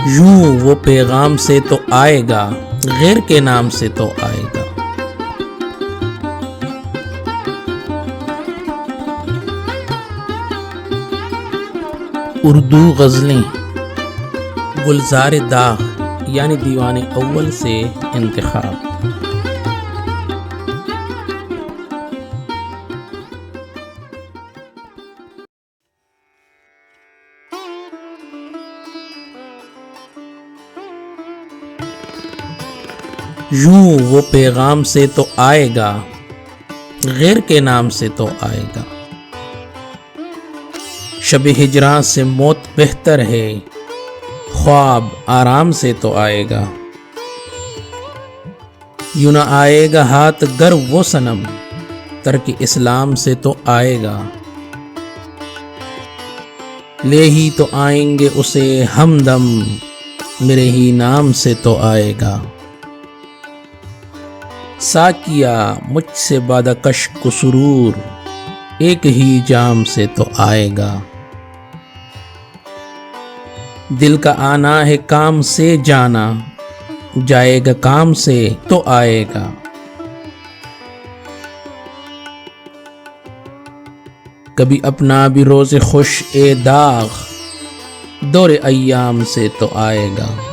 یوں وہ پیغام سے تو آئے گا، غیر کے نام سے تو آئے گا۔ اردو غزلیں گلزار داغ یعنی دیوان اول سے انتخاب۔ یوں وہ پیغام سے تو آئے گا، غیر کے نام سے تو آئے گا۔ شب ہجراں سے موت بہتر ہے، خواب آرام سے تو آئے گا۔ یوں نہ آئے گا ہاتھ گر وہ صنم، ترک اسلام سے تو آئے گا۔ لے ہی تو آئیں گے اسے ہمدم، میرے ہی نام سے تو آئے گا۔ ساقیا مجھ سے بادہ کشک و سرور، ایک ہی جام سے تو آئے گا۔ دل کا آنا ہے کام سے جانا، جائے گا کام سے تو آئے گا۔ کبھی اپنا بھی روز خوش اے داغ، دور ایام سے تو آئے گا۔